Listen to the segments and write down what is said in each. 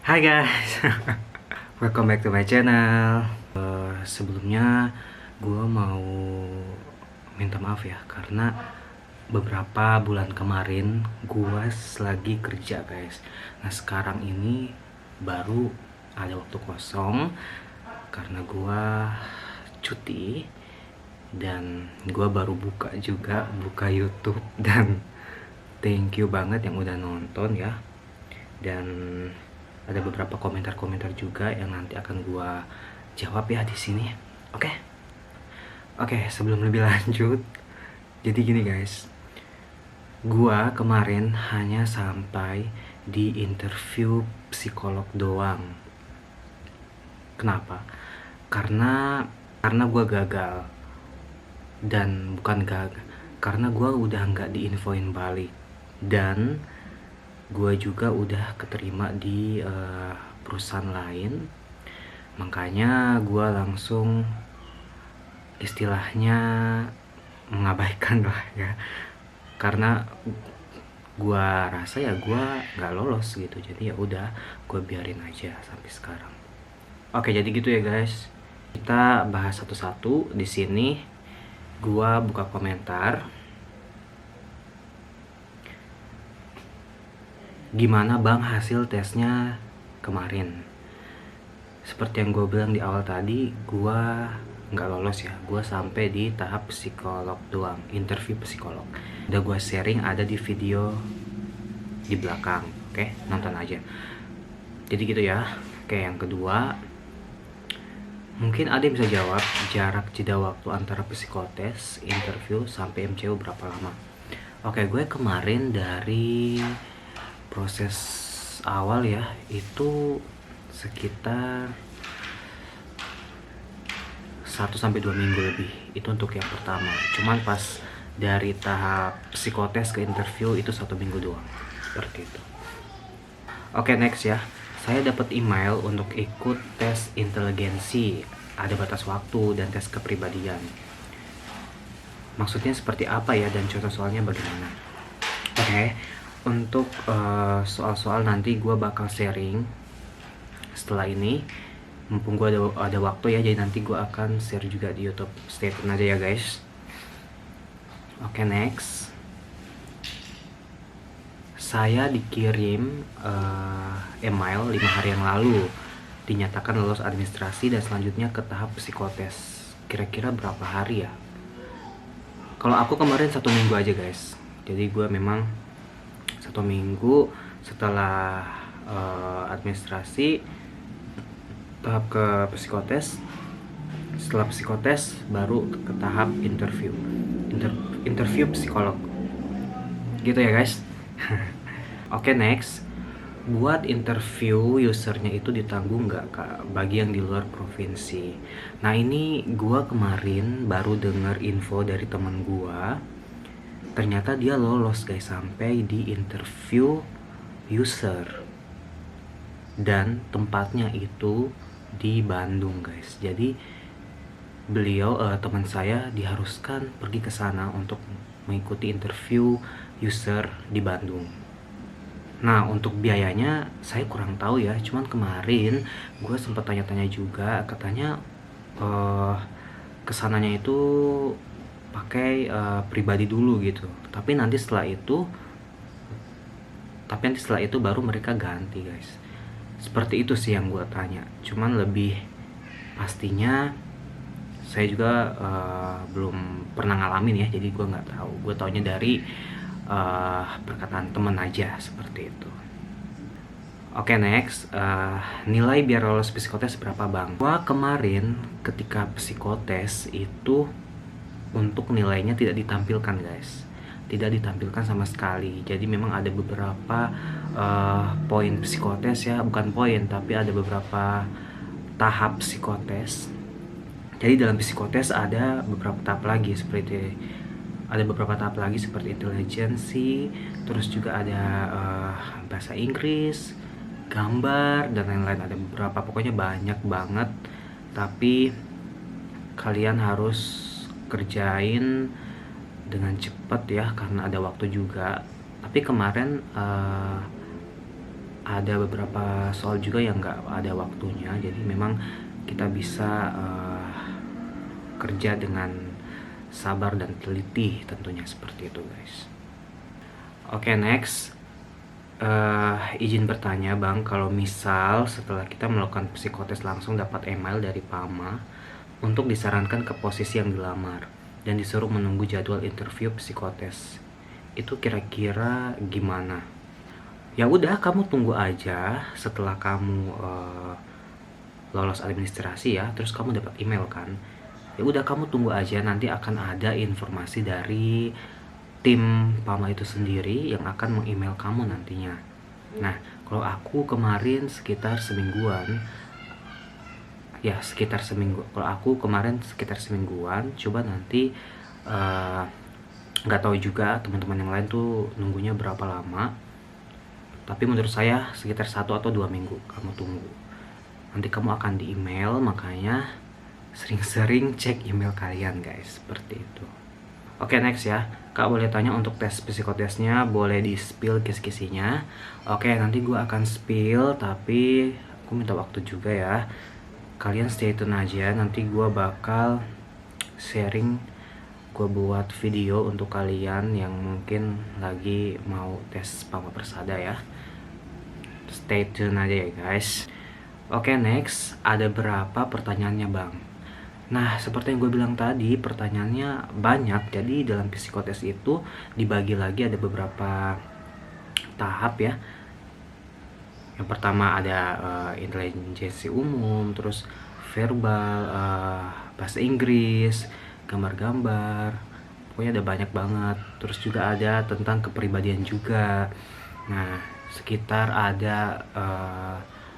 Hai guys, welcome back to my channel. Sebelumnya gue mau minta maaf ya karena beberapa bulan kemarin gue lagi kerja guys. Nah sekarang ini baru ada waktu kosong karena gue cuti dan gue baru buka YouTube dan thank you banget yang udah nonton ya. Dan ada beberapa komentar-komentar juga yang nanti akan gua jawab ya di sini. Oke. Oke, sebelum lebih lanjut. Jadi gini guys. Gua kemarin hanya sampai di interview psikolog doang. Kenapa? Karena gua gagal. Dan bukan gagal, karena gua udah nggak diinfoin balik. Dan gue juga udah keterima di perusahaan lain, makanya gue langsung istilahnya mengabaikan lah ya, karena gue rasa ya gue nggak lolos gitu, jadi ya udah gue biarin aja sampai sekarang. Oke, jadi gitu ya guys, kita bahas satu-satu di sini. Gue buka komentar. Gimana bang hasil tesnya kemarin? Seperti yang gue bilang di awal tadi, gue nggak lolos ya. Gue sampai di tahap psikolog doang, interview psikolog. Udah gue sharing ada di video di belakang. Oke, nonton aja. Jadi gitu ya. Oke, yang kedua, mungkin ada yang bisa jawab jarak jeda waktu antara psikotes, interview sampai MCU berapa lama? Oke, gue kemarin dari proses awal ya itu sekitar 1-2 minggu lebih, itu untuk yang pertama. Cuman pas dari tahap psikotes ke interview itu 1 minggu doang, seperti itu. Oke, next ya, saya dapat email untuk ikut tes inteligensi, ada batas waktu dan tes kepribadian. Maksudnya seperti apa ya, dan contoh soalnya bagaimana? Oke, untuk soal-soal nanti gue bakal sharing setelah ini, mumpung gue ada waktu ya, jadi nanti gue akan share juga di YouTube. Stay tune aja ya guys. Oke, next, saya dikirim email 5 hari yang lalu, dinyatakan lolos administrasi dan selanjutnya ke tahap psikotes. Kira-kira berapa hari ya? Kalau aku kemarin 1 minggu aja guys, jadi gue memang 1 minggu setelah administrasi tahap ke psikotes. Setelah psikotes baru ke tahap interview psikolog gitu ya guys. Oke, next, buat interview usernya itu ditanggung nggak kak bagi yang di luar provinsi? Nah ini gua kemarin baru dengar info dari teman gua, ternyata dia lolos guys sampai di interview user, dan tempatnya itu di Bandung guys. Jadi beliau teman saya diharuskan pergi ke sana untuk mengikuti interview user di Bandung. Nah untuk biayanya saya kurang tahu ya, cuman kemarin gue sempat tanya-tanya juga, katanya kesananya itu pakai pribadi dulu gitu. Tapi nanti setelah itu baru mereka ganti guys. Seperti itu sih yang gue tanya. Cuman lebih pastinya saya juga belum pernah ngalamin ya, jadi gue nggak tahu. Gue taunya dari perkataan temen aja seperti itu. Oke, next, nilai biar lolos psikotes berapa bang? Gua kemarin ketika psikotes itu untuk nilainya tidak ditampilkan guys, tidak ditampilkan sama sekali. Jadi memang ada beberapa poin psikotes ya, bukan poin tapi ada beberapa tahap psikotes. Jadi dalam psikotes ada beberapa tahap lagi seperti intelijensi, terus juga ada bahasa Inggris, gambar dan lain-lain. Ada beberapa, pokoknya banyak banget, tapi kalian harus kerjain dengan cepat ya karena ada waktu juga. Tapi kemarin ada beberapa soal juga yang nggak ada waktunya, jadi memang kita bisa kerja dengan sabar dan teliti tentunya, seperti itu guys. Oke, next. Izin bertanya Bang, kalau misal setelah kita melakukan psikotes langsung dapat email dari PAMA untuk disarankan ke posisi yang dilamar dan disuruh menunggu jadwal interview psikotes, itu kira-kira gimana? Ya udah, kamu tunggu aja setelah kamu lolos administrasi ya, terus kamu dapat email kan. Ya udah, kamu tunggu aja, nanti akan ada informasi dari tim PAMA itu sendiri yang akan meng-email kamu nantinya. Nah, kalau aku kemarin sekitar semingguan, kalau aku kemarin sekitar semingguan, coba nanti nggak tahu juga teman-teman yang lain tuh nunggunya berapa lama. Tapi menurut saya sekitar 1 atau 2 minggu kamu tunggu. Nanti kamu akan di email, makanya sering-sering cek email kalian guys, seperti itu. Oke, next ya. Kak boleh tanya untuk tes psikotesnya, boleh di spill kisi-kisinya. Oke, nanti gue akan spill, tapi aku minta waktu juga ya. Kalian stay tune aja, nanti gue bakal sharing, gue buat video untuk kalian yang mungkin lagi mau tes PAMA Persada ya. Stay tune aja ya guys. Oke, next. Ada berapa pertanyaannya Bang? Nah, seperti yang gue bilang tadi, pertanyaannya banyak. Jadi dalam psikotes itu dibagi lagi, ada beberapa tahap ya. Yang pertama ada intelijensi umum, terus verbal, bahasa Inggris, gambar-gambar. Pokoknya ada banyak banget. Terus juga ada tentang kepribadian juga. Nah, sekitar ada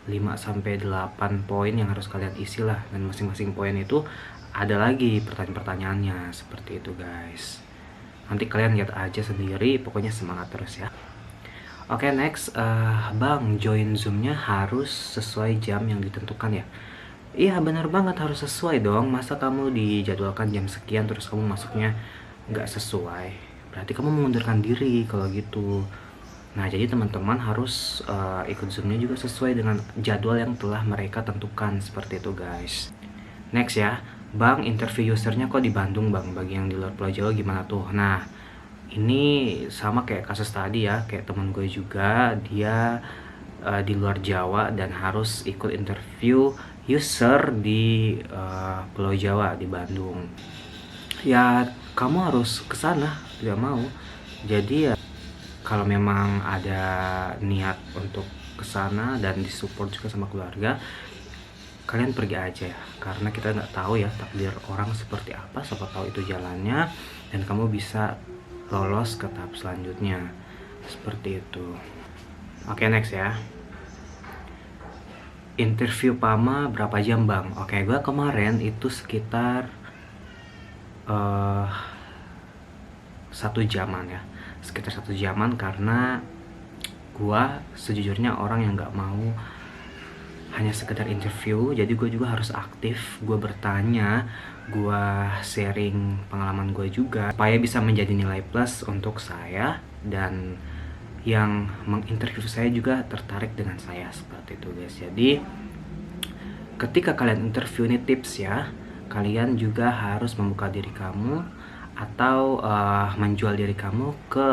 5-8 poin yang harus kalian isi lah, dan masing-masing poin itu ada lagi pertanyaan-pertanyaannya, seperti itu guys. Nanti kalian lihat aja sendiri, pokoknya semangat terus ya. Oke, next. Bang, join zoomnya harus sesuai jam yang ditentukan ya? Iya benar banget, harus sesuai dong. Masa kamu dijadwalkan jam sekian terus kamu masuknya nggak sesuai, berarti kamu mengundurkan diri kalau gitu. Nah, jadi teman-teman harus ikut zoomnya juga sesuai dengan jadwal yang telah mereka tentukan, seperti itu guys. Next ya, Bang, interview usernya kok di Bandung Bang, bagi yang di luar Pulau Jawa gimana tuh? Nah, ini sama kayak kasus tadi ya, kayak teman gue juga, dia di luar Jawa dan harus ikut interview user di Pulau Jawa, di Bandung. Ya, kamu harus kesana, tidak mau. Jadi ya, kalau memang ada niat untuk kesana dan disupport juga sama keluarga, kalian pergi aja ya, karena kita nggak tahu ya takdir orang seperti apa. Siapa tahu itu jalannya dan kamu bisa lolos ke tahap selanjutnya, seperti itu. Oke, next ya. Interview PAMA berapa jam Bang? Oke, gue kemarin itu sekitar 1 jaman ya, sekitar 1 jaman, karena gua sejujurnya orang yang nggak mau hanya sekedar interview. Jadi gue juga harus aktif, gue bertanya, gue sharing pengalaman gue juga supaya bisa menjadi nilai plus untuk saya, dan yang menginterview saya juga tertarik dengan saya, seperti itu guys. Jadi ketika kalian interview, ini tips ya, kalian juga harus membuka diri kamu atau menjual diri kamu ke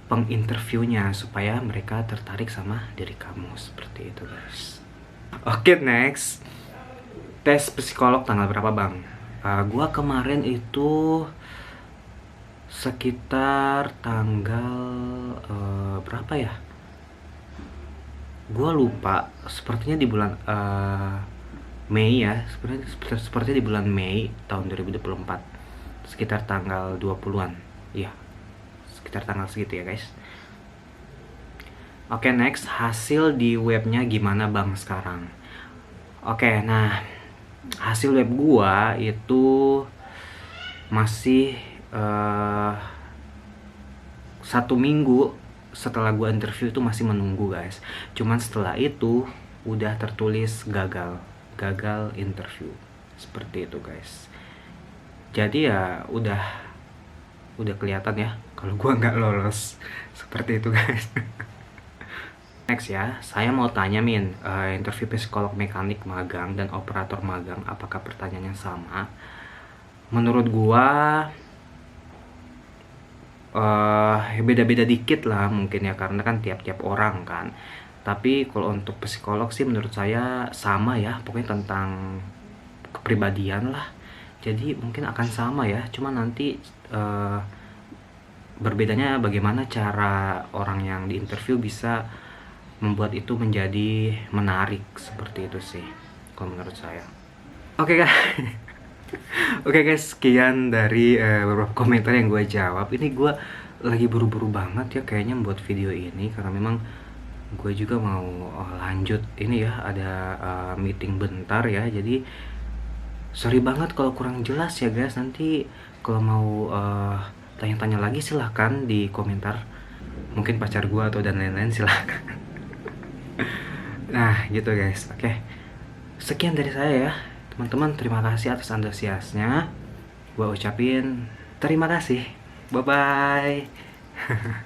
penginterviewnya supaya mereka tertarik sama diri kamu, seperti itu guys. Oke, next. Tes psikolog tanggal berapa Bang? Gua kemarin itu sekitar tanggal berapa ya? Gua lupa, sepertinya di bulan Mei ya, sepertinya di bulan Mei tahun 2024, sekitar tanggal 20-an. Iya, sekitar tanggal segitu ya guys. Oke, next. Hasil di webnya gimana Bang sekarang? Oke, nah hasil web gua itu masih 1 minggu setelah gua interview itu masih menunggu guys. Cuman setelah itu udah tertulis gagal interview, seperti itu guys. Jadi ya udah kelihatan ya kalau gua nggak lolos, seperti itu guys. Next ya, saya mau tanya Min, interview psikolog mekanik magang dan operator magang, apakah pertanyaannya sama? Menurut gua beda-beda dikit lah mungkin ya, karena kan tiap-tiap orang kan. Tapi kalau untuk psikolog sih menurut saya sama ya, pokoknya tentang kepribadian lah. Jadi mungkin akan sama ya, cuma nanti berbedanya bagaimana cara orang yang diinterview bisa membuat itu menjadi menarik, seperti itu sih kalau menurut saya. Oke guys. Oke guys, sekian dari beberapa komentar yang gue jawab. Ini gue lagi buru-buru banget ya kayaknya membuat video ini, karena memang gue juga mau lanjut ini ya, ada meeting bentar ya. Jadi sorry banget kalau kurang jelas ya guys. Nanti kalau mau tanya-tanya lagi silahkan di komentar, mungkin pacar gue atau dan lain-lain silahkan. Nah gitu guys. Oke, sekian dari saya ya teman-teman. Terima kasih atas antusiasnya. Gue ucapin terima kasih. Bye bye.